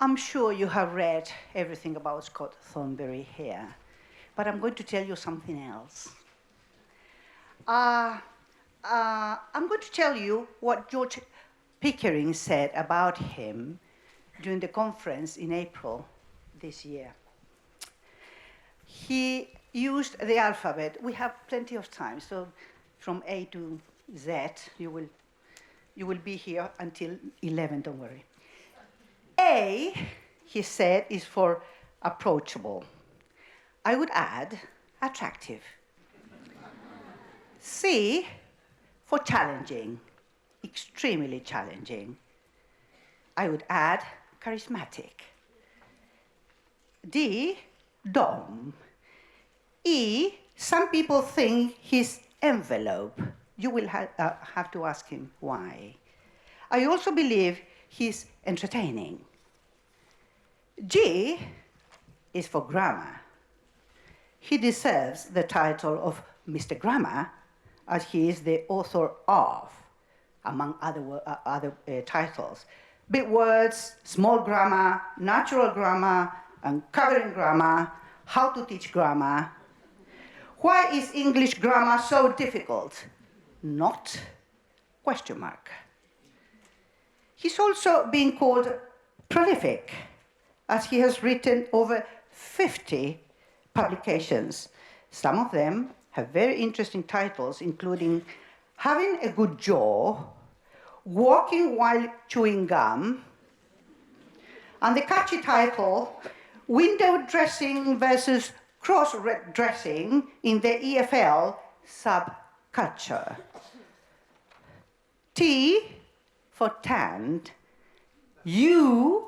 I'm sure you have read everything about Scott Thornbury here, but I'm going to tell you something else. I'm going to tell you what George Pickering said about him during the conference in April this year. He used the alphabet. We have plenty of time, so from A to Z, you will be here until 11, don't worry. A, he said, is for approachable. I would add attractive. C, for challenging, extremely challenging. I would add charismatic. D, dom. E, some people think he's envelope. You will have to ask him why. I also believe he's entertaining. G is for grammar. He deserves the title of Mr. Grammar, as he is the author of, among other titles, Big Words, Small Grammar, Natural Grammar, Uncovering Grammar, How to Teach Grammar. Why is English grammar so difficult? Not? Question mark. He's also being called prolific, as he has written over 50 publications. Some of them have very interesting titles, including Having a Good Jaw, Walking While Chewing Gum, and the catchy title, Window Dressing versus Cross-Dressing in the EFL Subculture. T for tanned. U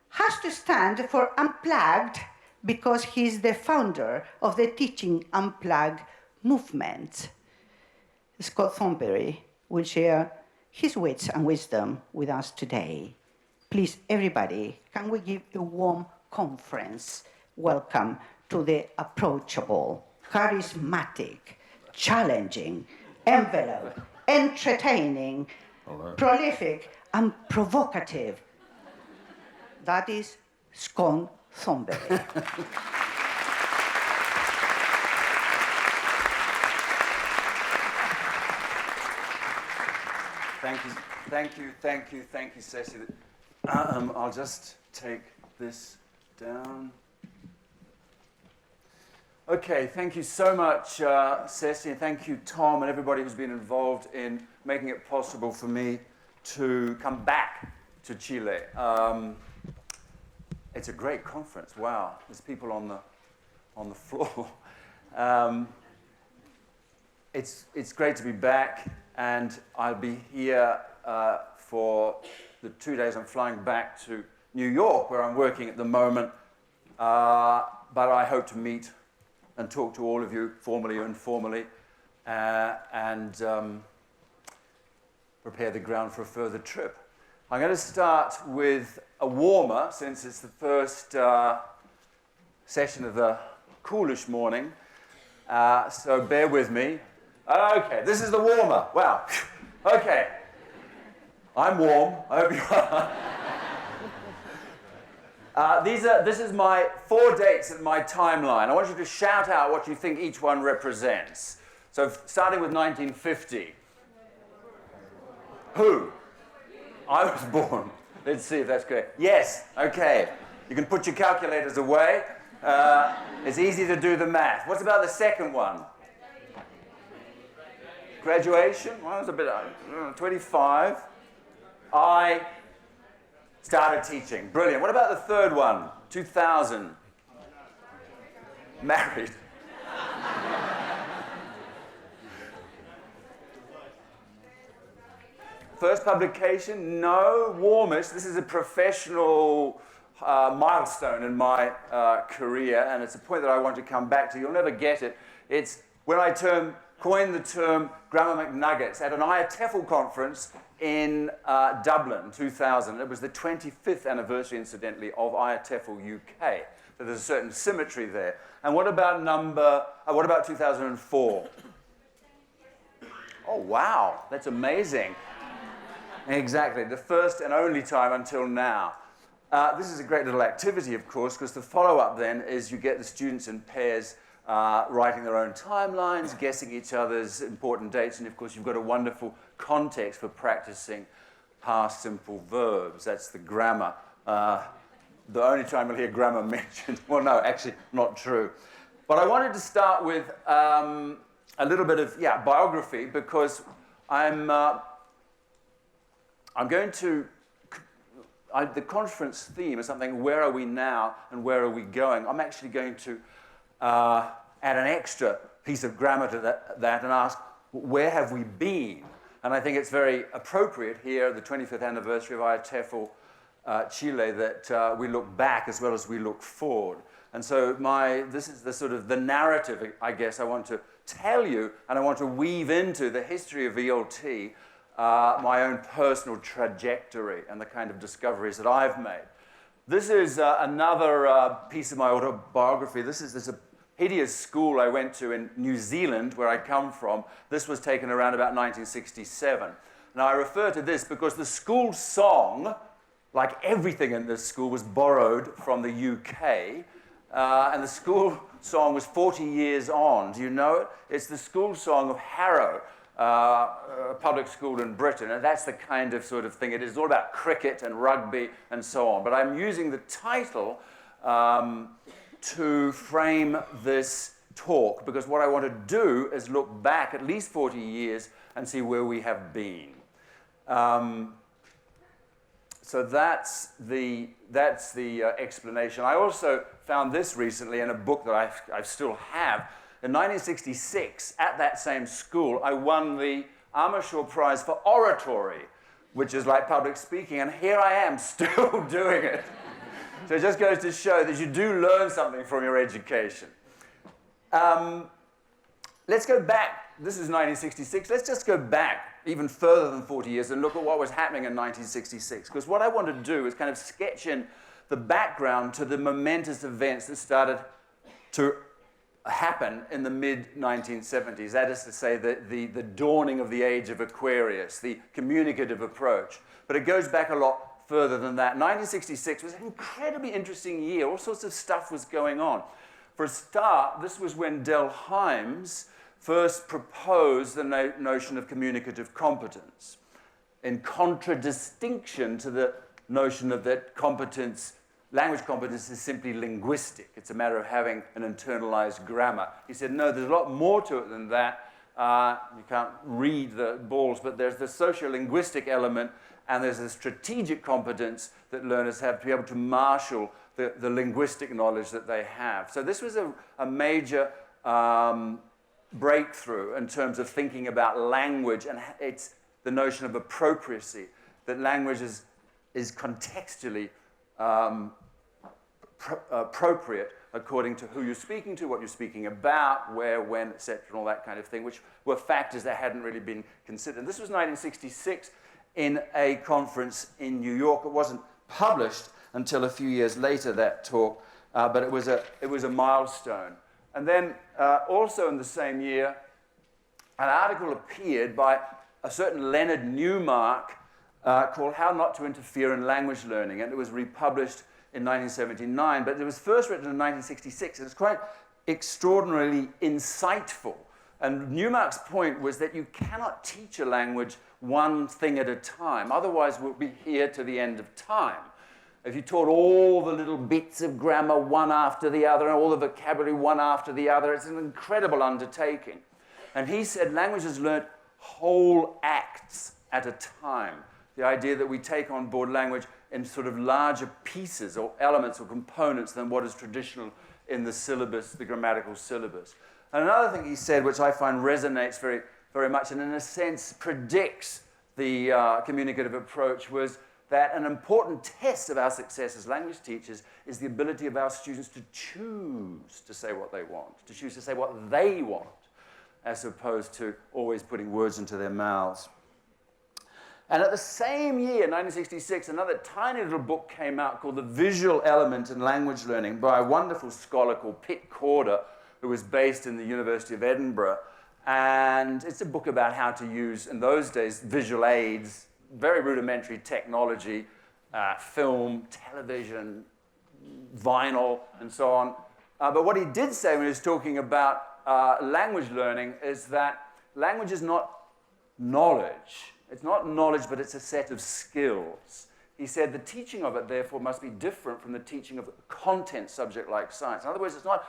has to stand for unplugged because he's the founder of the Teaching Unplugged movement. Scott Thornbury will share his wits and wisdom with us today. Please, everybody, can we give a warm conference welcome to the approachable, charismatic, challenging, envelope, entertaining, prolific, and provocative. That is Scott Thornbury. Thank you, Ceci. I'll just take this down. Okay, thank you so much, Ceci, and thank you, Tom, and everybody who's been involved in making it possible for me to come back to Chile. It's a great conference. Wow, there's people on the floor. It's great to be back, and I'll be here for the 2 days I'm flying back to New York, where I'm working at the moment. But I hope to meet and talk to all of you formally or informally, and prepare the ground for a further trip. I'm going to start with a warmer, since it's the first session of the coolish morning. So bear with me. Okay, this is the warmer. Wow. Okay. I'm warm. I hope you are. This is my 4 dates in my timeline. I want you to shout out what you think each one represents. So starting with 1950. Who? I was born. Let's see if that's correct. Yes, okay. You can put your calculators away. It's easy to do the math. What's about the second one? Graduation? Well, it's a bit, 25. I started teaching. Brilliant. What about the third one? 2000. Married. First publication, no. Warmest, this is a professional milestone in my career, and it's a point that I want to come back to. You'll never get it. It's when I coined the term Grammar McNuggets at an IATEFL conference in Dublin, 2000. It was the 25th anniversary, incidentally, of IATEFL UK. So there's a certain symmetry there. And what about 2004? Oh, wow, that's amazing. Exactly, the first and only time until now. This is a great little activity, of course, because the follow-up then is you get the students in pairs writing their own timelines, guessing each other's important dates, and of course you've got a wonderful context for practicing past simple verbs. That's the grammar. The only time you'll hear grammar mentioned. Well, no, actually not true. But I wanted to start with a little bit of biography, because I'm going to. The conference theme is something, where are we now and where are we going? I'm actually going to add an extra piece of grammar to that and ask, where have we been? And I think it's very appropriate here, the 25th anniversary of IATEFL Chile, that we look back as well as we look forward. And so this is the sort of the narrative, I guess, I want to tell you, and I want to weave into the history of ELT my own personal trajectory and the kind of discoveries that I've made. This is another piece of my autobiography. This is this hideous school I went to in New Zealand, where I come from. This was taken around about 1967. Now, I refer to this because the school song, like everything in this school, was borrowed from the UK. And the school song was 40 years on. Do you know it? It's the school song of Harrow, a public school in Britain. And that's the kind of sort of thing it is. It's all about cricket and rugby and so on. But I'm using the title to frame this talk, because what I want to do is look back at least 40 years and see where we have been. So that's the explanation. I also found this recently in a book that I still have. In 1966, at that same school, I won the Amershaw Prize for Oratory, which is like public speaking, and here I am still doing it. So it just goes to show that you do learn something from your education. Let's go back. This is 1966. Let's just go back even further than 40 years and look at what was happening in 1966. Because what I want to do is kind of sketch in the background to the momentous events that started to happen in the mid-1970s. That is to say, the dawning of the age of Aquarius, the communicative approach. But it goes back a lot further than that. 1966 was an incredibly interesting year. All sorts of stuff was going on. For a start, this was when Dell Hymes first proposed the notion of communicative competence, in contradistinction to the notion of that competence, language competence is simply linguistic. It's a matter of having an internalized grammar. He said, no, there's a lot more to it than that. You can't read the balls, but there's the sociolinguistic element, and there's a strategic competence that learners have to be able to marshal the linguistic knowledge that they have. So this was a major breakthrough in terms of thinking about language, and it's the notion of appropriacy, that language is contextually appropriate according to who you're speaking to, what you're speaking about, where, when, etc., and all that kind of thing, which were factors that hadn't really been considered. And this was 1966 in a conference in New York. It wasn't published until a few years later, that talk, but it was a milestone. And then also in the same year, an article appeared by a certain Leonard Newmark called How Not to Interfere in Language Learning, and it was republished in 1979, but it was first written in 1966, and it's quite extraordinarily insightful. And Newmark's point was that you cannot teach a language one thing at a time, otherwise we'll be here to the end of time. If you taught all the little bits of grammar one after the other and all the vocabulary one after the other, it's an incredible undertaking. And he said languages learnt whole acts at a time. The idea that we take on board language in sort of larger pieces or elements or components than what is traditional in the syllabus, the grammatical syllabus. And another thing he said, which I find resonates very, very much and in a sense predicts the communicative approach, was that an important test of our success as language teachers is the ability of our students to choose to say what they want, to choose to say what they want, as opposed to always putting words into their mouths. And at the same year, 1966, another tiny little book came out called The Visual Element in Language Learning by a wonderful scholar called Pitt Corder, who was based in the University of Edinburgh. And it's a book about how to use, in those days, visual aids, very rudimentary technology, film, television, vinyl, and so on. But what he did say when he was talking about language learning is that language is not knowledge. It's not knowledge, but it's a set of skills. He said the teaching of it, therefore, must be different from the teaching of a content subject like science. In other words, it's not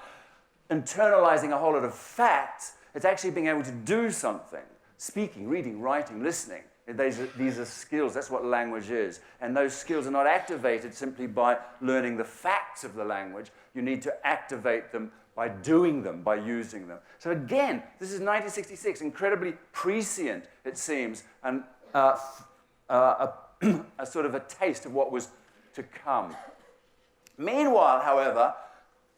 internalizing a whole lot of facts. It's actually being able to do something. Speaking, reading, writing, listening. These are skills. That's what language is. And those skills are not activated simply by learning the facts of the language. You need to activate them by doing them, by using them. So again, this is 1966, incredibly prescient, it seems, and a sort of a taste of what was to come. Meanwhile, however,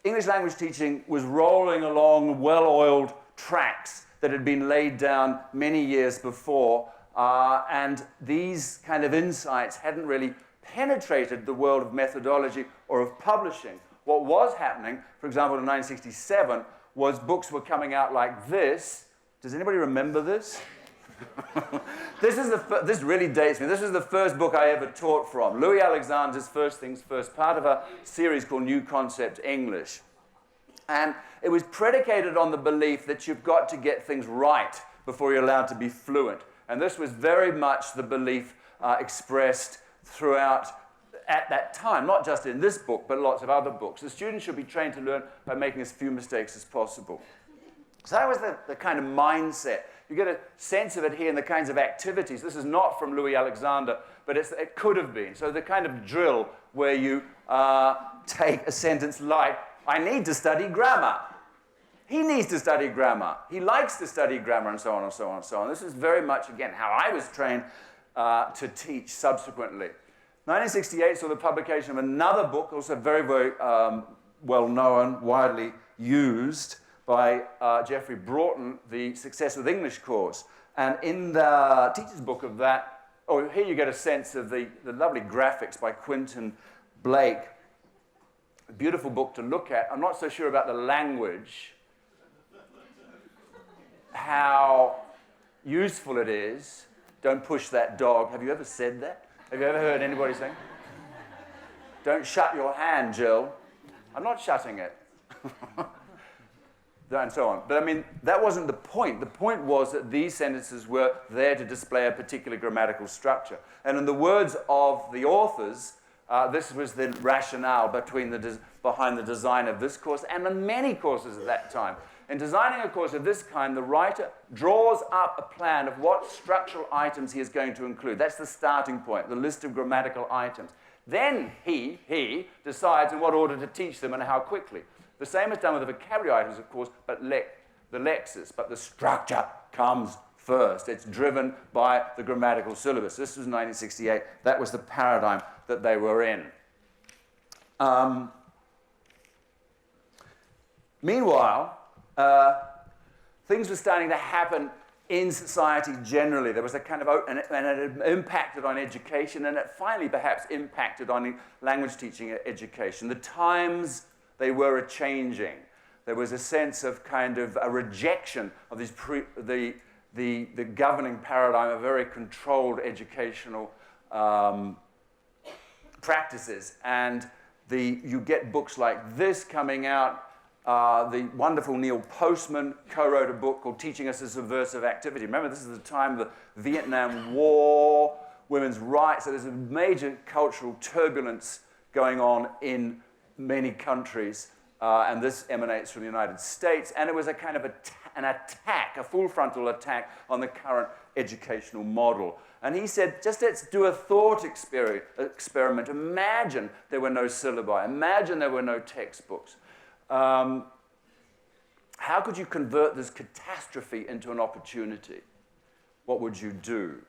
English language teaching was rolling along well-oiled tracks that had been laid down many years before, and these kind of insights hadn't really penetrated the world of methodology or of publishing. What was happening, for example, in 1967, was books were coming out like this. Does anybody remember this? This really dates me. This is the first book I ever taught from. Louis Alexander's First Things First, part of a series called New Concept English. And it was predicated on the belief that you've got to get things right before you're allowed to be fluent. And this was very much the belief expressed throughout at that time, not just in this book, but lots of other books. The students should be trained to learn by making as few mistakes as possible. So that was the kind of mindset. You get a sense of it here in the kinds of activities. This is not from Louis Alexander, but it could have been. So the kind of drill where you take a sentence like, I need to study grammar. He needs to study grammar. He likes to study grammar, and so on and so on and so on. This is very much, again, how I was trained to teach subsequently. 1968 saw the publication of another book, also very, very well-known, widely used, by Geoffrey Broughton, the Success with English course. And in the teacher's book of that, here you get a sense of the lovely graphics by Quentin Blake. A beautiful book to look at. I'm not so sure about the language, how useful it is. Don't push that dog. Have you ever said that? Have you ever heard anybody saying? Don't shut your hand, Jill. I'm not shutting it. And so on. But I mean, that wasn't the point. The point was that these sentences were there to display a particular grammatical structure. And in the words of the authors, this was the rationale behind the design of this course and in many courses at that time. In designing a course of this kind, the writer draws up a plan of what structural items he is going to include. That's the starting point, the list of grammatical items. Then he decides in what order to teach them and how quickly. The same is done with the vocabulary items, of course, but the lexis, but the structure comes first. It's driven by the grammatical syllabus. This was 1968. That was the paradigm that they were in. Meanwhile, things were starting to happen in society generally. There was a kind of, and it impacted on education, and it finally perhaps impacted on language teaching education. The times, they were a-changing. There was a sense of kind of a rejection of these the governing paradigm of very controlled educational practices. And you get books like this coming out. The wonderful Neil Postman co-wrote a book called Teaching as a Subversive Activity. Remember, this is the time of the Vietnam War, women's rights. So there's a major cultural turbulence going on in many countries, and this emanates from the United States, and it was a kind of an attack, a full frontal attack on the current educational model. And he said, just let's do a thought experiment. Imagine there were no syllabi. Imagine there were no textbooks. How could you convert this catastrophe into an opportunity? What would you do?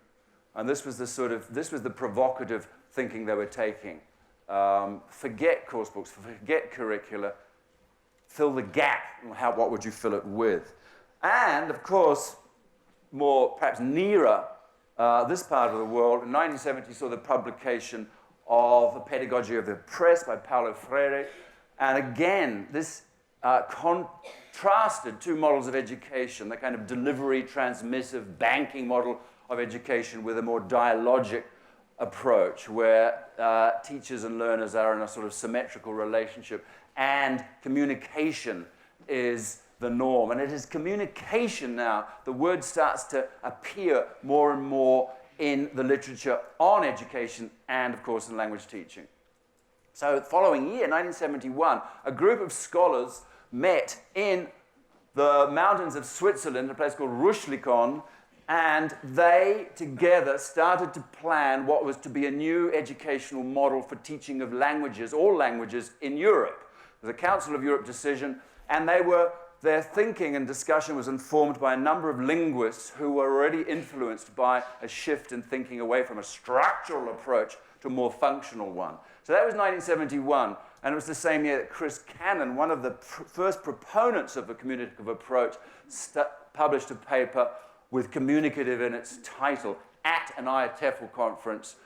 And this was the provocative thinking they were taking. Forget course books, forget curricula, fill the gap. What would you fill it with? And, of course, more perhaps nearer this part of the world, in 1970 saw the publication of The Pedagogy of the Oppressed by Paulo Freire. And again, this contrasted two models of education, the kind of delivery, transmissive, banking model of education with a more dialogic approach where teachers and learners are in a sort of symmetrical relationship, and communication is the norm. And it is communication now, the word starts to appear more and more in the literature on education and, of course, in language teaching. So the following year, 1971, a group of scholars met in the mountains of Switzerland, a place called Ruschlikon, and they together started to plan what was to be a new educational model for teaching of languages, all languages, in Europe. It was a Council of Europe decision, and their thinking and discussion was informed by a number of linguists who were already influenced by a shift in thinking away from a structural approach to a more functional one. So that was 1971, and it was the same year that Chris Cannon, one of the first proponents of the communicative approach, published a paper with communicative in its title at an IATEFL conference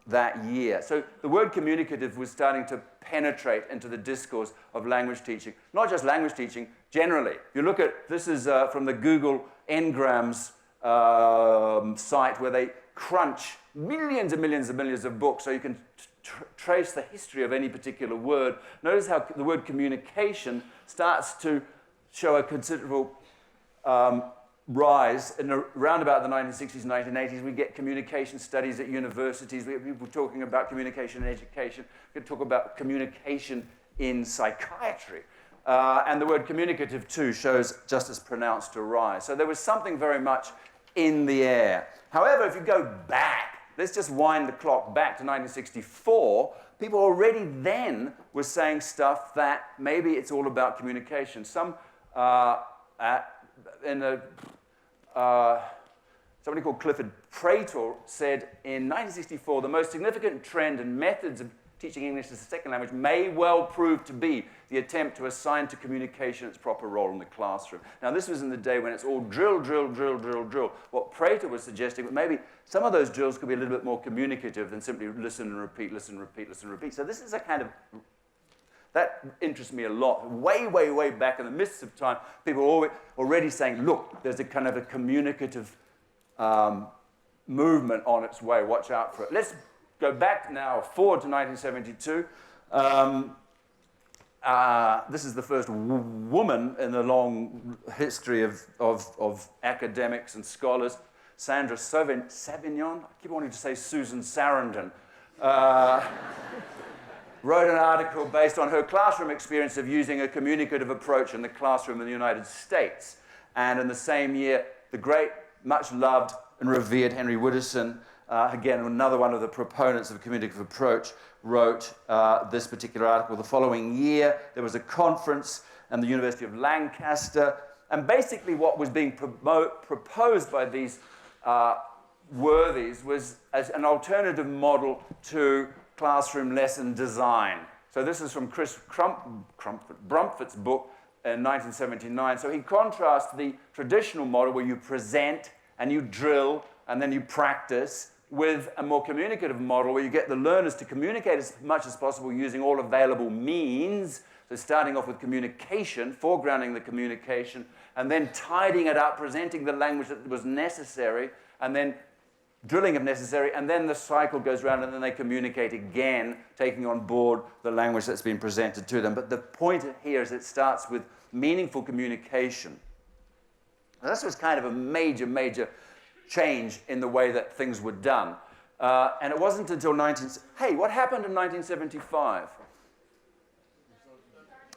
that year. So the word communicative was starting to penetrate into the discourse of language teaching. Not just language teaching, generally. You look at, this is from the Google Ngrams site where they crunch millions and millions and millions of books so you can trace the history of any particular word. Notice how the word communication starts to show a considerable rise in around about the 1960s, 1980s. We get communication studies at universities. We have people talking about communication in education. We can talk about communication in psychiatry. And the word communicative, too, shows just as pronounced a rise. So there was something very much in the air. However, if you go back, let's just wind the clock back to 1964, people already then were saying stuff that maybe it's all about communication. Somebody called Clifford Prater said in 1964, the most significant trend in methods of teaching English as a second language may well prove to be the attempt to assign to communication its proper role in the classroom. Now, this was in the day when it's all drill, drill, drill, drill, drill. What Prater was suggesting, but maybe some of those drills could be a little bit more communicative than simply listen and repeat, listen, repeat, listen, repeat. So this is a kind of, that interests me a lot. Way, way, way back in the mists of time, people were already saying, look, there's a kind of a communicative movement on its way. Watch out for it. Let's go back now, forward to 1972. This is the first woman in the long history of academics and scholars. Sandra Savignon, I keep wanting to say Susan Sarandon, wrote an article based on her classroom experience of using a communicative approach in the classroom in the United States. And in the same year, the great, much loved and revered Henry Wooderson, again, another one of the proponents of a communicative approach, wrote this particular article. The following year, there was a conference at the University of Lancaster, and basically what was being proposed by these worthies was as an alternative model to classroom lesson design. So this is from Chris Brumford's book in 1979. So he contrasts the traditional model where you present and you drill and then you practice with a more communicative model where you get the learners to communicate as much as possible using all available means. So starting off with communication, foregrounding the communication, and then tidying it up, presenting the language that was necessary, and then drilling if necessary, and then the cycle goes round and then they communicate again, taking on board the language that's been presented to them. But the point here is it starts with meaningful communication. Now, this was kind of a major, major change in the way that things were done. And it wasn't until Hey, what happened in 1975?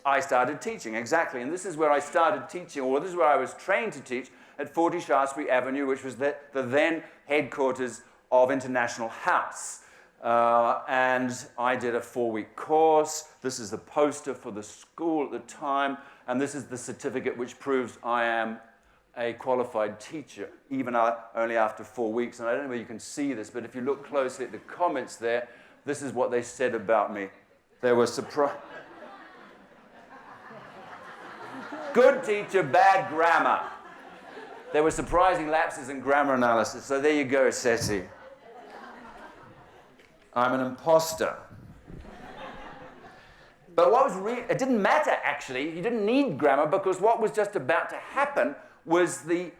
I started teaching, exactly. And this is where I started teaching, or this is where I was trained to teach, at 40 Shaftesbury Avenue, which was the then headquarters of International House. And I did a 4-week course. This is the poster for the school at the time. And this is the certificate which proves I am a qualified teacher, even only after 4 weeks. And I don't know whether you can see this, but if you look closely at the comments there, this is what they said about me. They were surprised. Good teacher, bad grammar. There were surprising lapses in grammar analysis. So there you go, Ceci. I'm an imposter. But what was it didn't matter, actually. You didn't need grammar because what was just about to happen was the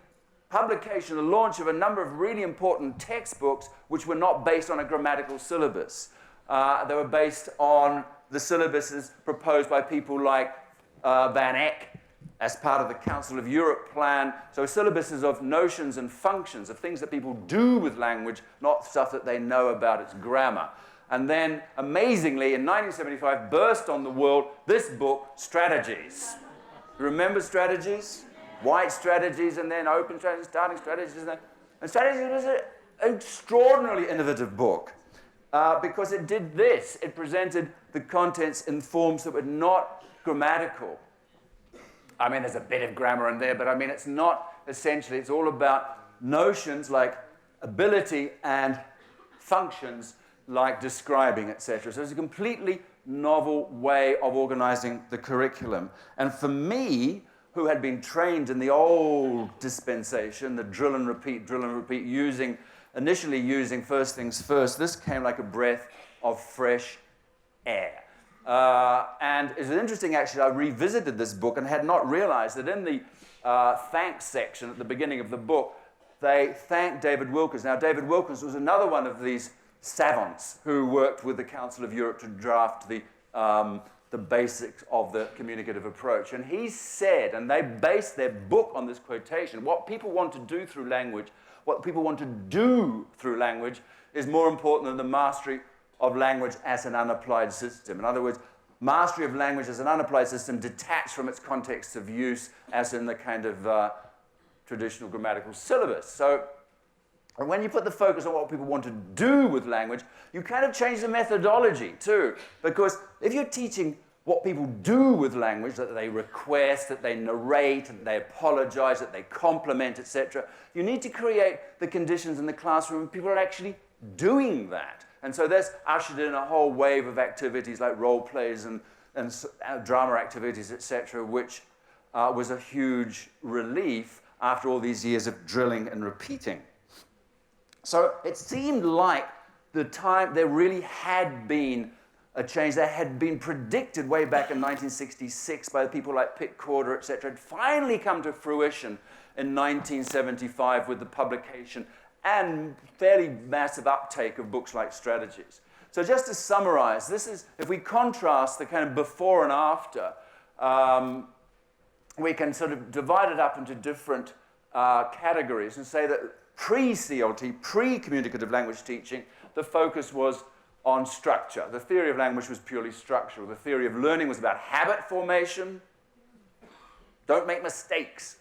publication, the launch of a number of really important textbooks which were not based on a grammatical syllabus. They were based on the syllabuses proposed by people like Van Eck as part of the Council of Europe plan. So syllabuses of notions and functions, of things that people do with language, not stuff that they know about its grammar. And then, amazingly, in 1975, burst on the world this book, Strategies. Remember Strategies? White strategies, and then open strategies, starting strategies. And Strategies was an extraordinarily innovative book because it did this. It presented the contents in forms that were not grammatical. I mean, there's a bit of grammar in there, but I mean, it's not essentially. It's all about notions like ability and functions like describing, etc. So it's a completely novel way of organizing the curriculum. And for me, who had been trained in the old dispensation, the drill and repeat, initially using first things first, this came like a breath of fresh air. And it's interesting, actually, I revisited this book and had not realized that in the thanks section at the beginning of the book, they thanked David Wilkins. Now, David Wilkins was another one of these savants who worked with the Council of Europe to draft the basics of the communicative approach. And he said, and they based their book on this quotation, what people want to do through language, what people want to do through language is more important than the mastery of language as an unapplied system. In other words, mastery of language as an unapplied system detached from its context of use as in the kind of traditional grammatical syllabus. So when you put the focus on what people want to do with language, you kind of change the methodology too. Because if you're teaching what people do with language, that they request, that they narrate, that they apologize, that they compliment, etc., you need to create the conditions in the classroom where people are actually doing that. And so that's ushered in a whole wave of activities like role plays and drama activities, etc., which was a huge relief after all these years of drilling and repeating. So it seemed like the time there really had been a change that had been predicted way back in 1966 by people like Pitt Corder, etc., had finally come to fruition in 1975 with the publication and fairly massive uptake of books like Strategies. So just to summarize, this is, if we contrast the kind of before and after, we can sort of divide it up into different categories and say that pre-CLT, pre-communicative language teaching, the focus was on structure. The theory of language was purely structural. The theory of learning was about habit formation. Don't make mistakes.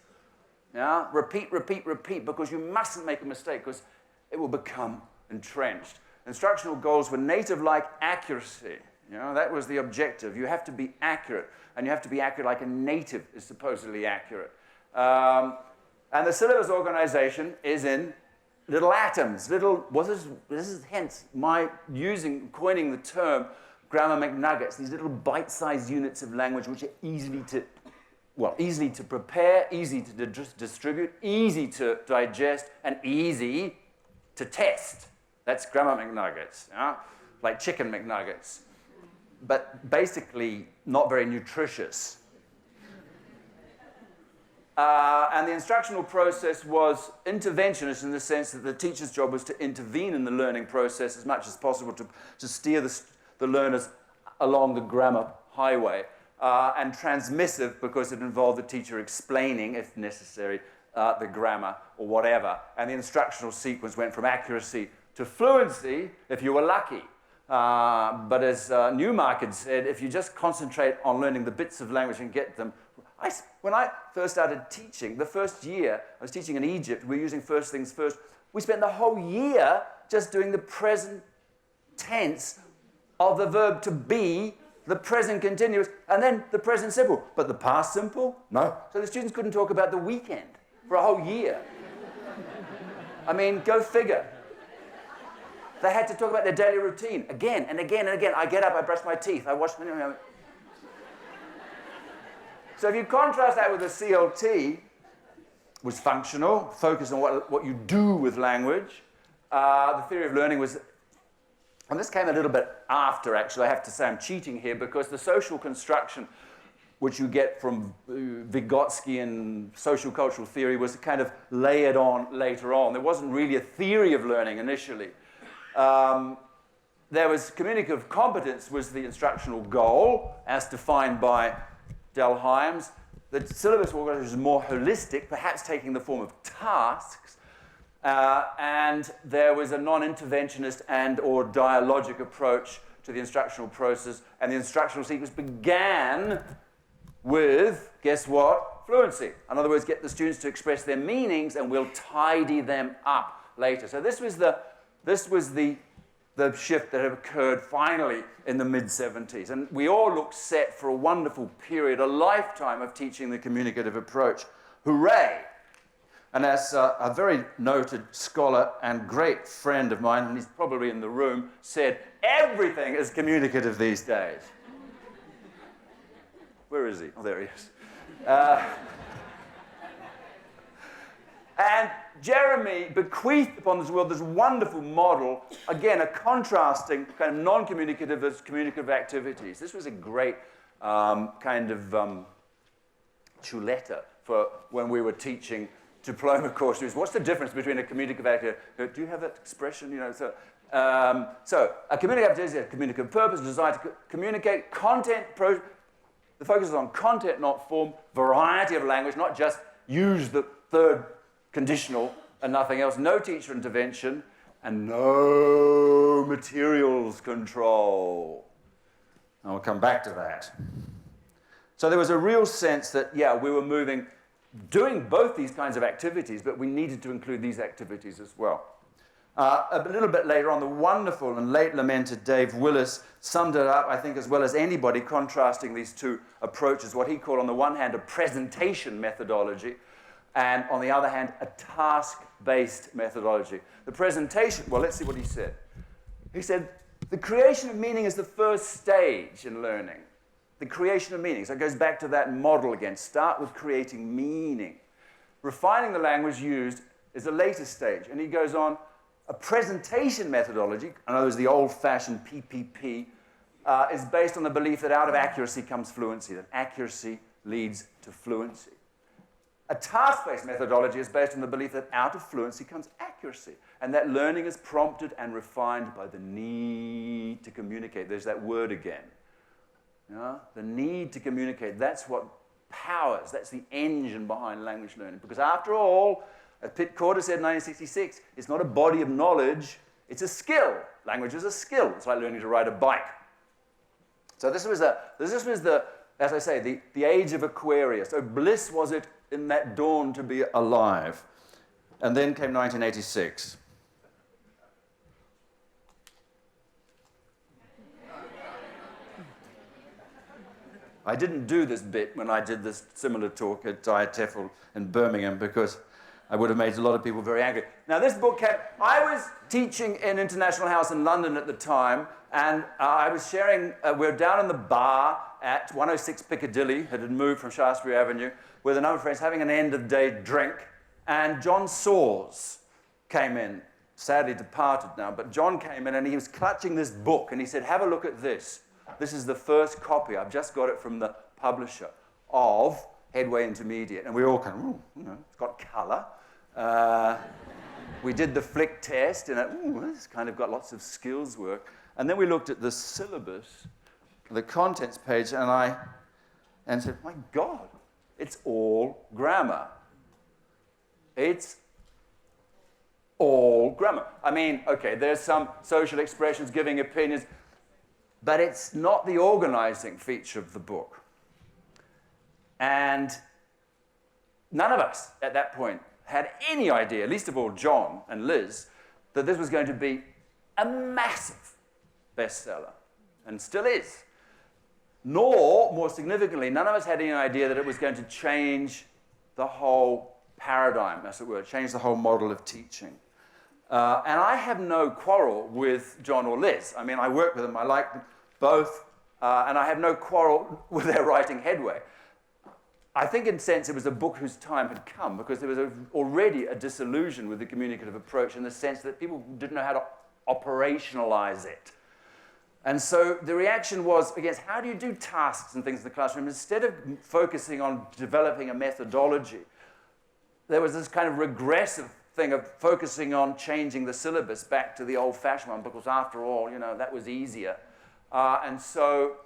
Yeah? Repeat, repeat, repeat, because you mustn't make a mistake, because it will become entrenched. Instructional goals were native-like accuracy. You know, that was the objective. You have to be accurate, and you have to be accurate like a native is supposedly accurate. And the syllabus organization is in little atoms, this is hence my coining the term grammar McNuggets, these little bite-sized units of language which are easy to prepare, easy to distribute, easy to digest, and easy to test. That's grammar McNuggets, yeah? Like chicken McNuggets, but basically not very nutritious. And the instructional process was interventionist in the sense that the teacher's job was to intervene in the learning process as much as possible to steer the learners along the grammar highway, and transmissive because it involved the teacher explaining, if necessary, the grammar or whatever. And the instructional sequence went from accuracy to fluency if you were lucky. But as Newmark had said, if you just concentrate on learning the bits of language and get them, when I first started teaching, the first year, I was teaching in Egypt, we were using first things first. We spent the whole year just doing the present tense of the verb to be, the present continuous, and then the present simple. But the past simple? No. So the students couldn't talk about the weekend for a whole year. I mean, go figure. They had to talk about their daily routine again and again and again. I get up, I brush my teeth, I wash my... So if you contrast that with the CLT, was functional, focused on what you do with language. The theory of learning was, and this came a little bit after, actually. I have to say I'm cheating here because the social construction which you get from Vygotskian social cultural theory, was kind of layered on later on. There wasn't really a theory of learning initially. There was communicative competence was the instructional goal, as defined by Dell Hymes. The syllabus was more holistic, perhaps taking the form of tasks, and there was a non-interventionist and or dialogic approach to the instructional process, and the instructional sequence began with, guess what? Fluency. In other words, get the students to express their meanings, and we'll tidy them up later. So this was the shift that had occurred finally in the mid-70s. And we all looked set for a wonderful period, a lifetime of teaching the communicative approach. Hooray! And as a very noted scholar and great friend of mine, and he's probably in the room, said, everything is communicative these days. Where is he? Oh, there he is. And Jeremy bequeathed upon this world this wonderful model, again, a contrasting kind of non-communicative as communicative activities. This was a great kind of chuleta for when we were teaching diploma course students. What's the difference between a communicative activity? Do you have that expression? You know, so a communicative activity is a communicative purpose, designed to communicate content. The focus is on content, not form, variety of language, not just use the third conditional and nothing else, no teacher intervention, and no materials control. And we'll come back to that. So there was a real sense that, yeah, we were doing both these kinds of activities, but we needed to include these activities as well. A little bit later on, the wonderful and late lamented Dave Willis summed it up, I think, as well as anybody, contrasting these two approaches, what he called, on the one hand, a presentation methodology, and on the other hand, a task-based methodology. The presentation, well, let's see what he said. He said, the creation of meaning is the first stage in learning. The creation of meaning. So it goes back to that model again. Start with creating meaning. Refining the language used is a later stage. And he goes on, a presentation methodology, in other words, the old-fashioned PPP, is based on the belief that out of accuracy comes fluency, that accuracy leads to fluency. A task-based methodology is based on the belief that out of fluency comes accuracy, and that learning is prompted and refined by the need to communicate. There's that word again. The need to communicate. That's what powers, that's the engine behind language learning. Because after all, as Pitt Corder said in 1966, it's not a body of knowledge, it's a skill. Language is a skill. It's like learning to ride a bike. So this was the, as I say, the age of Aquarius. So bliss was it in that dawn to be alive. And then came 1986. I didn't do this bit when I did this similar talk at IATEFL in Birmingham because I would have made a lot of people very angry. Now this book came, I was teaching in International House in London at the time, and I was sharing, we were down in the bar at 106 Piccadilly, had moved from Shaftesbury Avenue, with a number of friends having an end-of-day drink, and John Sawes came in, sadly departed now, but John came in and he was clutching this book, and he said, have a look at this. This is the first copy, I've just got it from the publisher, of Headway Intermediate. And we all kind of, ooh, you know, it's got colour. We did the flick test, and it's kind of got lots of skills work. And then we looked at the syllabus, the contents page, and said, my God, it's all grammar. It's all grammar. I mean, okay, there's some social expressions, giving opinions, but it's not the organizing feature of the book. And none of us at that point had any idea, least of all John and Liz, that this was going to be a massive bestseller, and still is. Nor, more significantly, none of us had any idea that it was going to change the whole paradigm, as it were, change the whole model of teaching. And I have no quarrel with John or Liz. I mean, I work with them, I like them both, and I have no quarrel with their writing Headway. I think, in a sense, it was a book whose time had come, because there was already a disillusion with the communicative approach in the sense that people didn't know how to operationalize it. And so the reaction was against how do you do tasks and things in the classroom? Instead of focusing on developing a methodology, there was this kind of regressive thing of focusing on changing the syllabus back to the old-fashioned one, because after all, you know, that was easier. And so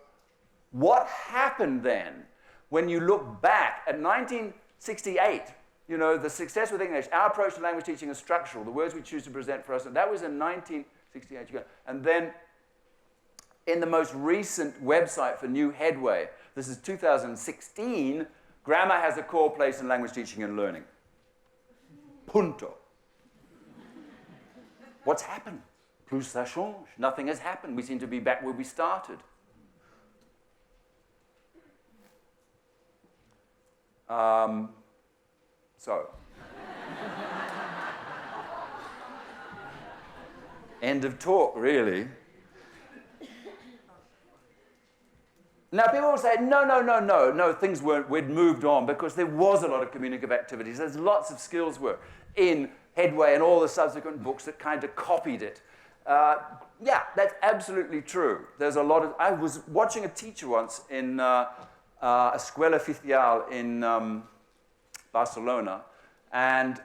what happened then, when you look back at 1968, you know, the success with English, our approach to language teaching is structural, the words we choose to present for us, and that was in 1968. And then in the most recent website for New Headway, this is 2016, grammar has a core place in language teaching and learning. Punto. What's happened? Plus ça change. Nothing has happened. We seem to be back where we started. End of talk, really. Now, people will say, no, things weren't, we'd moved on, because there was a lot of communicative activities. There's lots of skills work in Headway and all the subsequent books that kind of copied it. Yeah, that's absolutely true. There's a lot of, I was watching a teacher once in a Escuela Oficial in Barcelona, and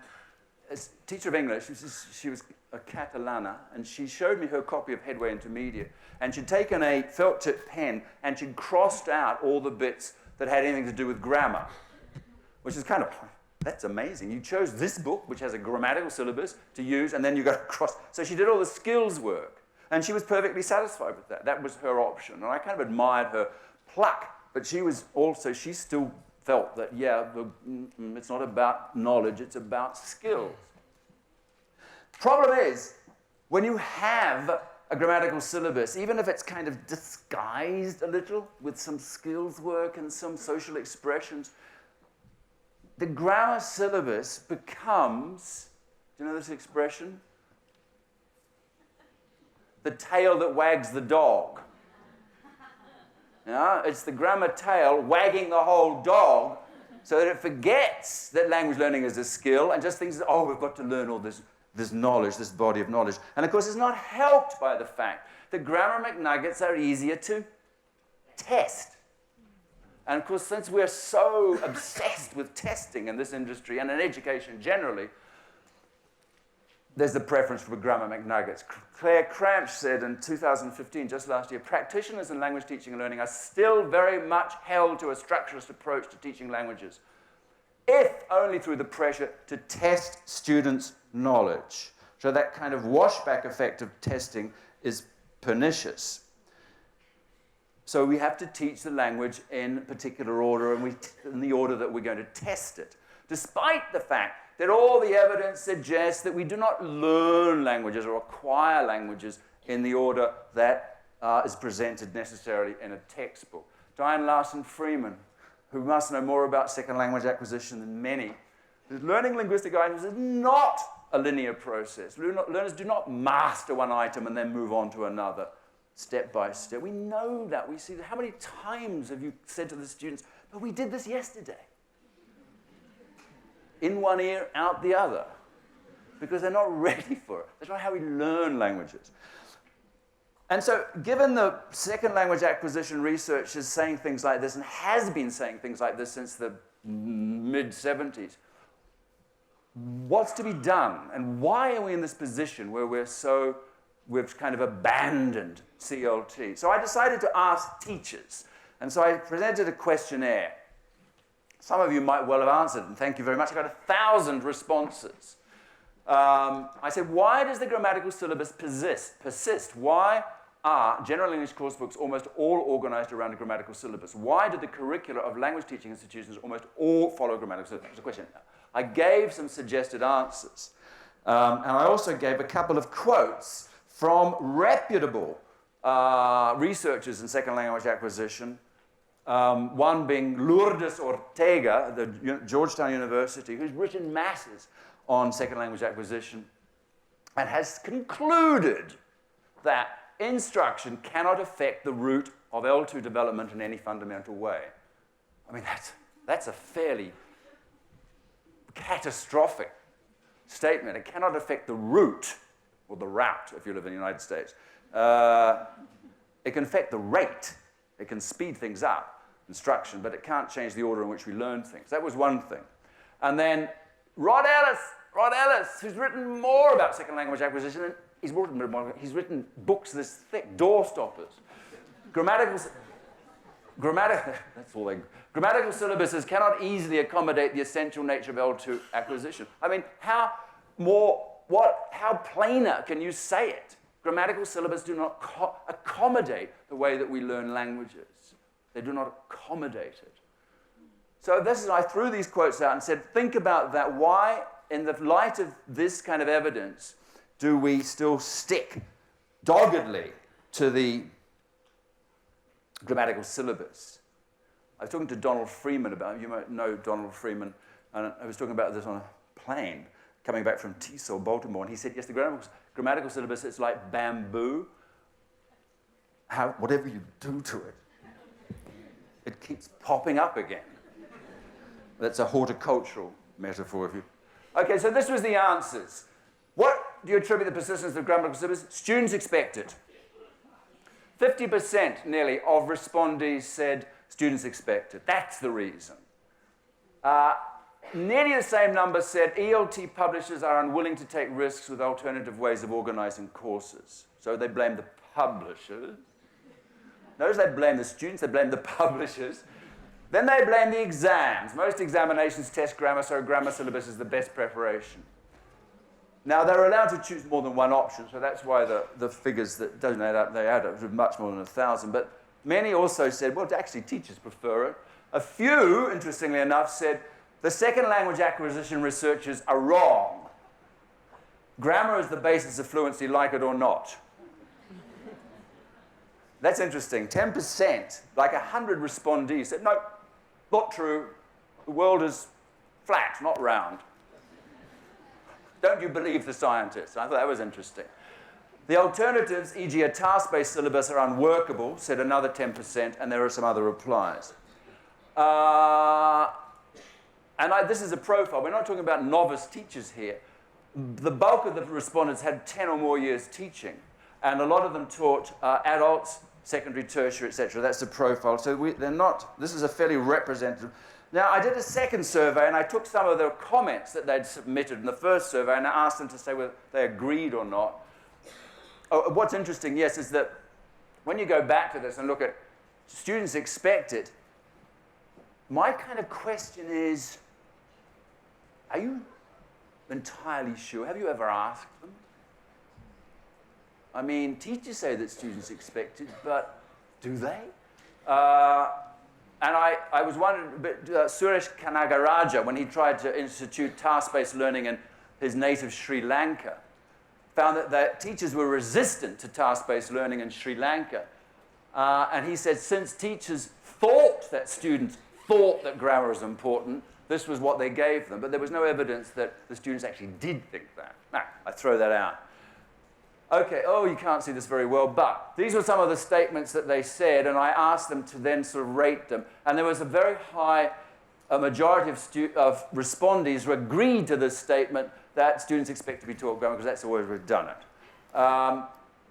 a teacher of English, she was a Catalana, and she showed me her copy of Headway Intermediate, and she'd taken a felt tip pen and she'd crossed out all the bits that had anything to do with grammar, which is kind of, that's amazing. You chose this book, which has a grammatical syllabus, to use, and then you got to cross. So she did all the skills work, and she was perfectly satisfied with that. That was her option, and I kind of admired her pluck, but she was also, she still felt that, yeah, it's not about knowledge, it's about skills. Problem is, when you have a grammatical syllabus, even if it's kind of disguised a little with some skills work and some social expressions, the grammar syllabus becomes, do you know this expression? The tail that wags the dog. Yeah, it's the grammar tail wagging the whole dog so that it forgets that language learning is a skill and just thinks, oh, we've got to learn all this knowledge, this body of knowledge. And of course, it's not helped by the fact that grammar McNuggets are easier to test. And of course, since we're so obsessed with testing in this industry and in education generally, there's the preference for grammar McNuggets. Claire Cramch said in 2015, just last year, practitioners in language teaching and learning are still very much held to a structuralist approach to teaching languages, if only through the pressure to test students' knowledge. So that kind of washback effect of testing is pernicious. So we have to teach the language in particular order, and in the order that we're going to test it, despite the fact that all the evidence suggests that we do not learn languages or acquire languages in the order that is presented necessarily in a textbook. Diane Larson-Freeman, who must know more about second language acquisition than many, learning linguistic items is not a linear process. Learners do not master one item and then move on to another, step by step. We know that. We see that. How many times have you said to the students, but we did this yesterday? In one ear, out the other. Because they're not ready for it. That's not how we learn languages. And so, given the second language acquisition research is saying things like this, and has been saying things like this since the mid-70s, what's to be done? And why are we in this position where we've kind of abandoned CLT? So I decided to ask teachers. And so I presented a questionnaire. Some of you might well have answered, and thank you very much. I got 1,000 responses. I said, why does the grammatical syllabus persist? Why are general English course books almost all organized around a grammatical syllabus? Why do the curricula of language teaching institutions almost all follow grammatical syllabus? That's a question. I gave some suggested answers. And I also gave a couple of quotes from reputable researchers in second language acquisition. One being Lourdes Ortega, the Georgetown University, who's written masses on second language acquisition and has concluded that instruction cannot affect the root of L2 development in any fundamental way. I mean, that's a fairly catastrophic statement. It cannot affect the root, or the route, if you live in the United States, It can affect the rate. It can speed things up, instruction, but it can't change the order in which we learn things. That was one thing. And then Rod Ellis, who's written more about second language acquisition, and he's written books this thick, door stoppers. Grammatical syllabuses cannot easily accommodate the essential nature of L2 acquisition. I mean, how plainer can you say it? Grammatical syllabuses do not accommodate the way that we learn languages. They do not accommodate it. So I threw these quotes out and said, think about that. Why, in the light of this kind of evidence, do we still stick doggedly to the grammatical syllabus? I was talking to Donald Freeman about it. You might know Donald Freeman. And I was talking about this on a plane coming back from Teesel, Baltimore. And he said, yes, the grammatical syllabus is like bamboo. Whatever you do to it, it keeps popping up again. That's a horticultural metaphor. Okay, so this was the answers. What do you attribute the persistence of grammatical syllabus? Students expect it. 50% nearly of respondees said students expect it. That's the reason. Nearly the same number said ELT publishers are unwilling to take risks with alternative ways of organizing courses. So they blame the publishers. Notice they blame the students, they blame the publishers. Then they blame the exams. Most examinations test grammar, so grammar syllabus is the best preparation. Now, they're allowed to choose more than one option, so that's why the figures that don't add up, they add up to much more than 1,000. But many also said, well, actually, teachers prefer it. A few, interestingly enough, said the second language acquisition researchers are wrong. Grammar is the basis of fluency, like it or not. That's interesting. 10%, like 100 respondees, said, no, not true. The world is flat, not round. Don't you believe the scientists? I thought that was interesting. The alternatives, e.g. a task-based syllabus, are unworkable, said another 10%, and there are some other replies. This is a profile. We're not talking about novice teachers here. The bulk of the respondents had 10 or more years teaching, and a lot of them taught adults, secondary, tertiary, etc. That's the profile. So this is a fairly representative. Now, I did a second survey, and I took some of the comments that they'd submitted in the first survey, and I asked them to say whether they agreed or not. Oh, what's interesting, yes, is that when you go back to this and look at students expect it, my kind of question is, are you entirely sure? Have you ever asked them? I mean, teachers say that students expect it, but do they? And I was wondering, Suresh Kanagaraja, when he tried to institute task-based learning in his native Sri Lanka, found that teachers were resistant to task-based learning in Sri Lanka. And he said, since teachers thought that students thought that grammar was important, this was what they gave them. But there was no evidence that the students actually did think that. Now, I throw that out. Okay, you can't see this very well, but these were some of the statements that they said, and I asked them to then sort of rate them. And there was a very high majority of respondees who agreed to this statement that students expect to be taught grammar because that's the way we've done it. And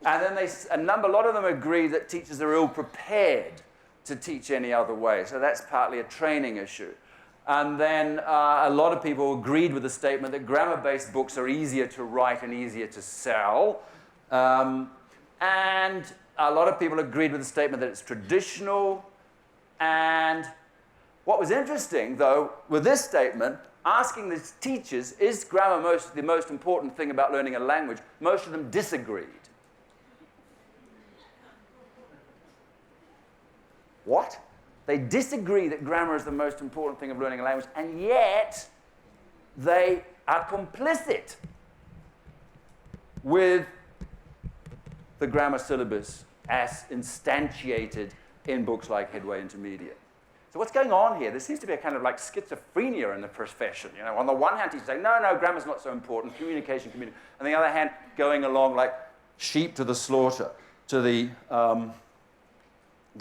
then a lot of them agreed that teachers are ill-prepared to teach any other way. So that's partly a training issue. And then a lot of people agreed with the statement that grammar-based books are easier to write and easier to sell. And a lot of people agreed with the statement that it's traditional. And what was interesting, though, with this statement, asking the teachers, is grammar the most important thing about learning a language? Most of them disagreed. What? They disagree that grammar is the most important thing of learning a language, and yet they are complicit with the grammar syllabus as instantiated in books like Headway Intermediate. So what's going on here? There seems to be a kind of like schizophrenia in the profession. You know, on the one hand, teachers say, no, grammar's not so important, communication. On the other hand, going along like sheep to the slaughter to the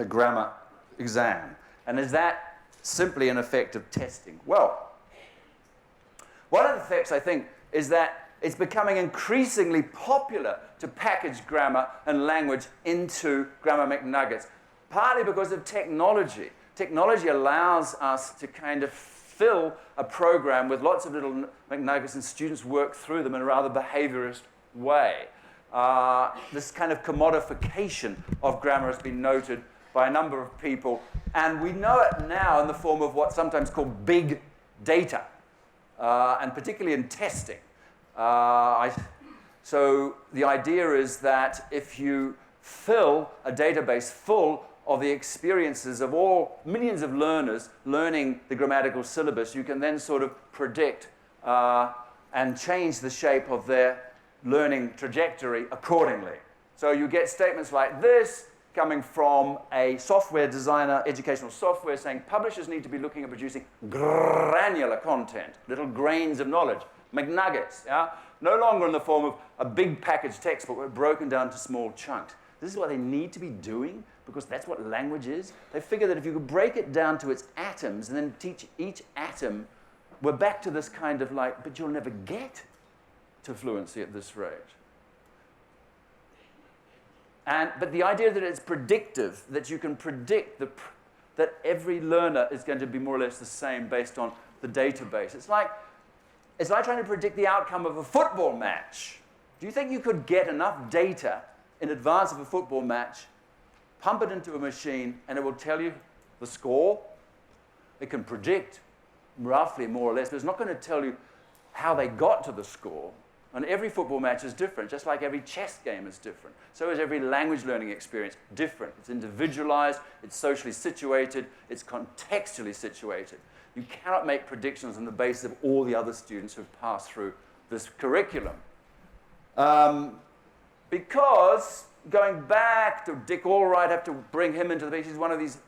grammar exam. And is that simply an effect of testing? Well, one of the effects, I think, is that it's becoming increasingly popular to package grammar and language into grammar McNuggets, partly because of technology. Technology allows us to kind of fill a program with lots of little McNuggets, and students work through them in a rather behaviorist way. This kind of commodification of grammar has been noted by a number of people, and we know it now in the form of what's sometimes called big data, and particularly in testing. So the idea is that if you fill a database full of the experiences of all millions of learners learning the grammatical syllabus, you can then sort of predict and change the shape of their learning trajectory accordingly. So you get statements like this coming from a software designer, educational software, saying publishers need to be looking at producing granular content, little grains of knowledge, McNuggets, yeah? No longer in the form of a big packaged textbook, but broken down to small chunks. This is what they need to be doing, because that's what language is. They figure that if you could break it down to its atoms and then teach each atom, we're back to this kind of like, but you'll never get to fluency at this rate. But the idea that it's predictive, that you can predict that every learner is going to be more or less the same based on the database. It's like trying to predict the outcome of a football match. Do you think you could get enough data in advance of a football match, pump it into a machine, and it will tell you the score? It can predict roughly, more or less, but it's not going to tell you how they got to the score. And every football match is different, just like every chess game is different. So is every language learning experience different. It's individualized, it's socially situated, it's contextually situated. You cannot make predictions on the basis of all the other students who've passed through this curriculum. Because, going back to Dick Allwright, I have to bring him into the picture. He's one of these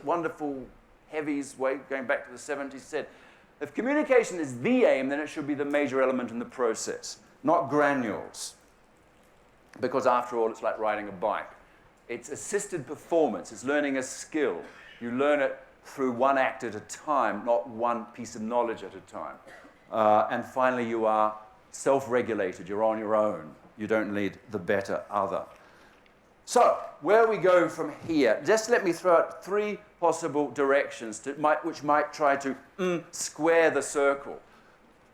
wonderful heavies, going back to the 70s, said, if communication is the aim, then it should be the major element in the process, not granules. Because after all, it's like riding a bike. It's assisted performance. It's learning a skill. You learn it through one act at a time, not one piece of knowledge at a time. And finally, you are self-regulated. You're on your own. You don't need the better other. So, where we go from here, just let me throw out 3 possible directions which might try to square the circle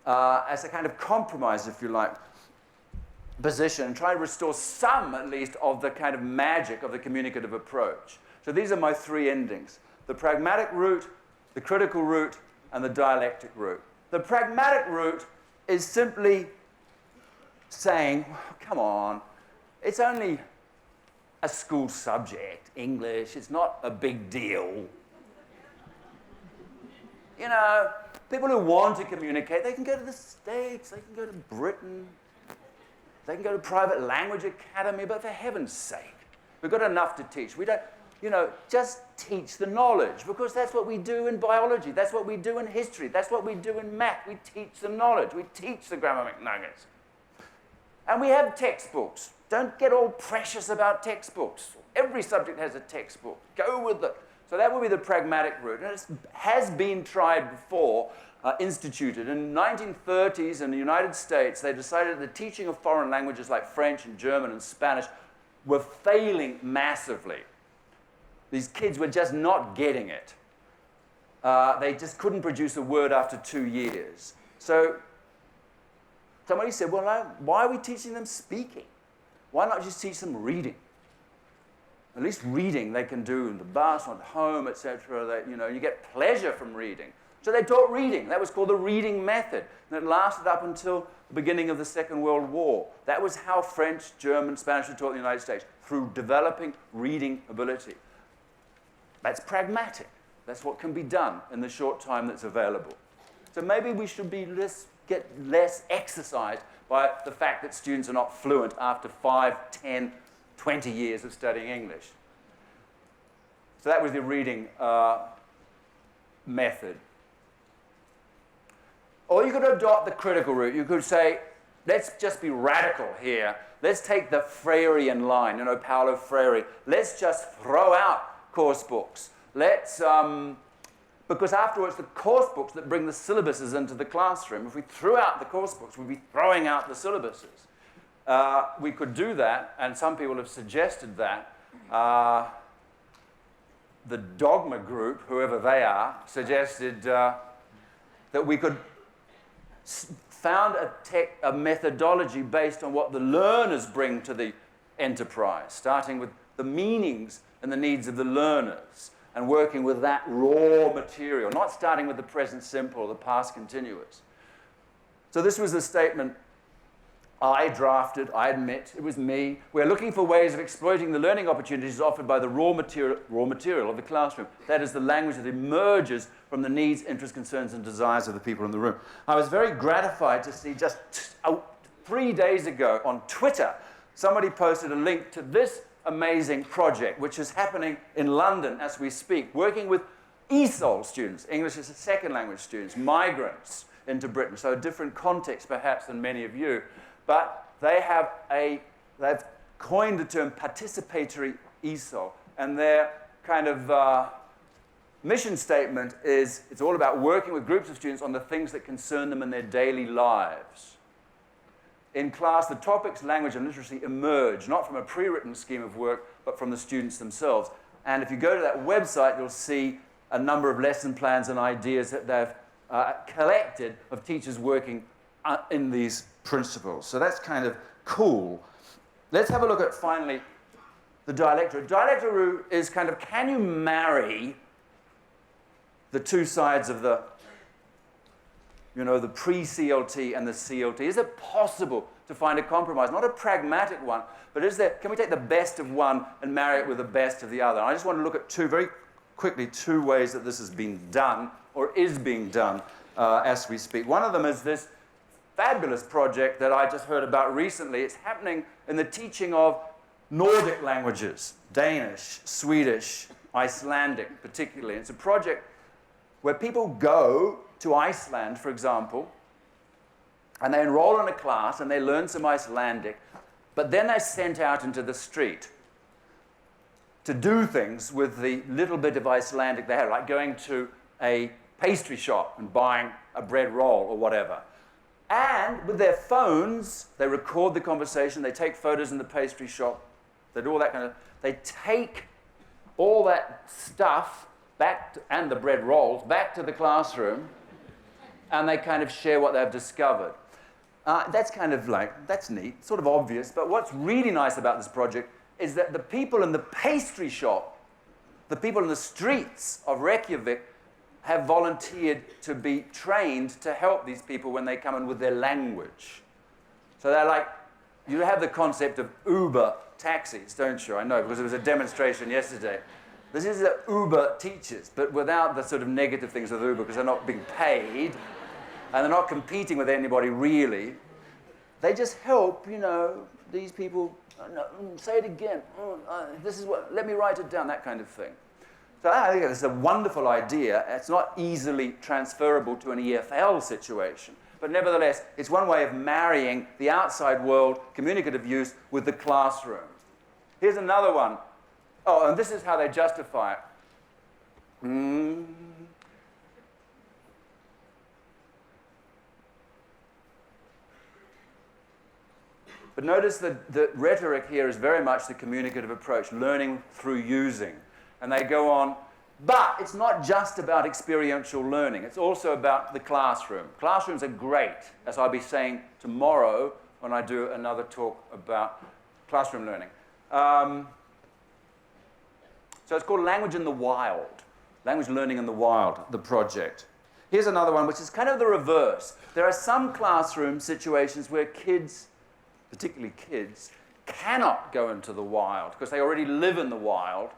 as a kind of compromise, if you like, position, and try to restore some, at least, of the kind of magic of the communicative approach. So these are my 3 endings: the pragmatic route, the critical route, and the dialectic route. The pragmatic route is simply saying, come on, it's only a school subject, English, it's not a big deal. You know, people who want to communicate, they can go to the States, they can go to Britain, they can go to private language academy, but for heaven's sake, we've got enough to teach. We don't, just teach the knowledge, because that's what we do in biology, that's what we do in history, that's what we do in math. We teach the knowledge, we teach the grammar McNuggets. And we have textbooks. Don't get all precious about textbooks. Every subject has a textbook. Go with it. So that would be the pragmatic route. And it has been tried before, instituted. In the 1930s in the United States, they decided that the teaching of foreign languages like French and German and Spanish were failing massively. These kids were just not getting it. They just couldn't produce a word after 2 years. So somebody said, well, why are we teaching them speaking? Why not just teach them reading? At least reading they can do in the bus, at home, etc. You get pleasure from reading. So they taught reading. That was called the reading method. And it lasted up until the beginning of the Second World War. That was how French, German, Spanish were taught in the United States, through developing reading ability. That's pragmatic. That's what can be done in the short time that's available. So maybe we should get less exercised by the fact that students are not fluent after 5, 10, 20 years of studying English. So that was the reading method. Or you could adopt the critical route. You could say, let's just be radical here. Let's take the Freirean line, Paulo Freire. Let's just throw out course books. Let's because afterwards the course books that bring the syllabuses into the classroom, if we threw out the course books, we'd be throwing out the syllabuses. We could do that, and some people have suggested that. The Dogma group, whoever they are, suggested that we could found a methodology based on what the learners bring to the enterprise, starting with the meanings and the needs of the learners, and working with that raw material, not starting with the present simple or the past continuous. So this was a statement I drafted, I admit, it was me. We're looking for ways of exploiting the learning opportunities offered by the raw material of the classroom. That is the language that emerges from the needs, interests, concerns, and desires of the people in the room. I was very gratified to see just 3 days ago on Twitter, somebody posted a link to this amazing project, which is happening in London as we speak, working with ESOL students, English as a second language students, migrants into Britain, so a different context perhaps than many of you. But they've coined the term participatory ESOL, and their kind of mission statement is it's all about working with groups of students on the things that concern them in their daily lives. In class, the topics, language, and literacy emerge, not from a pre-written scheme of work, but from the students themselves. And if you go to that website, you'll see a number of lesson plans and ideas that they've collected of teachers working in these principles. So that's kind of cool. Let's have a look at, finally, the dialectic. Dialectic is kind of, can you marry the two sides of the, the pre-CLT and the CLT? Is it possible to find a compromise? Not a pragmatic one, but can we take the best of one and marry it with the best of the other? And I just want to look at very quickly, two ways that this has been done, or is being done as we speak. One of them is this fabulous project that I just heard about recently. It's happening in the teaching of Nordic languages, Danish, Swedish, Icelandic particularly. It's a project where people go to Iceland, for example, and they enroll in a class and they learn some Icelandic, but then they're sent out into the street to do things with the little bit of Icelandic they have, like going to a pastry shop and buying a bread roll or whatever. And with their phones, they record the conversation, they take photos in the pastry shop, they do all that kind of, they take all that stuff and the bread rolls back to the classroom, and they kind of share what they've discovered. That's kind of that's neat, sort of obvious, but what's really nice about this project is that the people in the pastry shop, the people in the streets of Reykjavik, have volunteered to be trained to help these people when they come in with their language. So they're you have the concept of Uber taxis, don't you? I know, because there was a demonstration yesterday. This is the Uber teachers, but without the sort of negative things of Uber, because they're not being paid, and they're not competing with anybody really. They just help, these people, say it again, this is what, let me write it down, that kind of thing. So I think it's a wonderful idea. It's not easily transferable to an EFL situation, but nevertheless, it's one way of marrying the outside world, communicative use, with the classroom. Here's another one. Oh, and this is how they justify it. But notice that the rhetoric here is very much the communicative approach, learning through using. And they go on, but it's not just about experiential learning. It's also about the classroom. Classrooms are great, as I'll be saying tomorrow when I do another talk about classroom learning. So it's called Language in the Wild, Language Learning in the Wild, the project. Here's another one, which is kind of the reverse. There are some classroom situations where kids, particularly kids, cannot go into the wild because they already live in the wild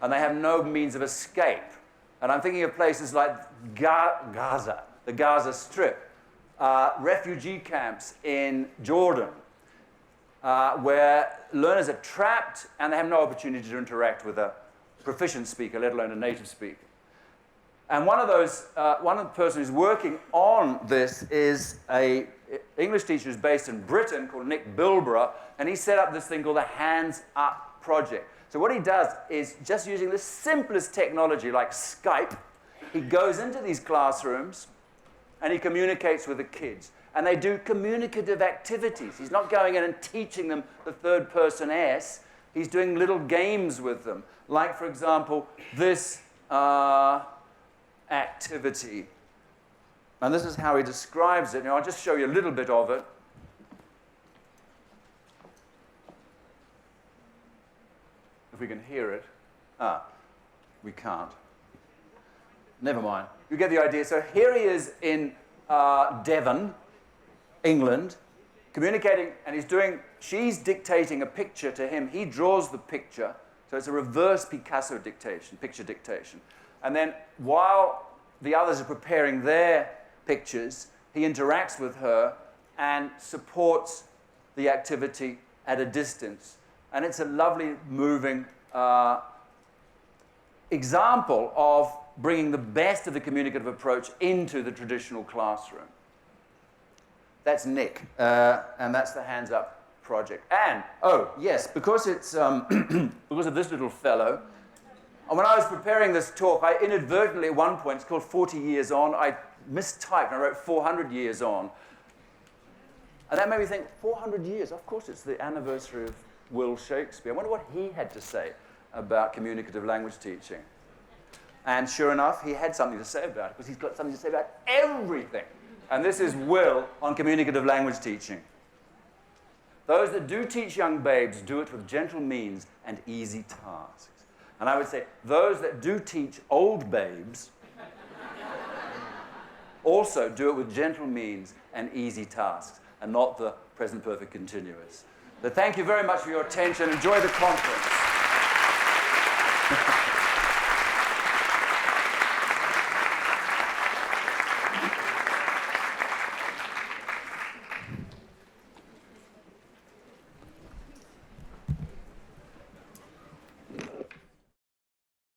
and they have no means of escape. And I'm thinking of places like Gaza, the Gaza Strip, refugee camps in Jordan, where learners are trapped and they have no opportunity to interact with a proficient speaker, let alone a native speaker. And one of the person who's working on this is an English teacher who's based in Britain called Nick Bilborough, and he set up this thing called the Hands Up Project. So what he does is, just using the simplest technology like Skype, he goes into these classrooms and he communicates with the kids. And they do communicative activities. He's not going in and teaching them the third person S. He's doing little games with them. Like, for example, this activity. And this is how he describes it. Now, I'll just show you a little bit of it. If we can hear it. We can't. Never mind. You get the idea. So here he is in Devon, England, communicating, and she's dictating a picture to him. He draws the picture. So it's a reverse Picasso dictation, picture dictation. And then while the others are preparing their pictures, he interacts with her and supports the activity at a distance. And it's a lovely, moving example of bringing the best of the communicative approach into the traditional classroom. That's Nick, and that's the Hands Up project. And, oh, yes, because it's because of this little fellow, and when I was preparing this talk, I inadvertently, at one point, it's called 40 Years On, I mistyped, and I wrote 400 years on. And that made me think, 400 years, of course it's the anniversary of Will Shakespeare. I wonder what he had to say about communicative language teaching. And sure enough, he had something to say about it, because he's got something to say about everything. And this is Will on communicative language teaching. Those that do teach young babes do it with gentle means and easy tasks. And I would say, those that do teach old babes also do it with gentle means and easy tasks, and not the present perfect continuous. So thank you very much for your attention. Enjoy the conference.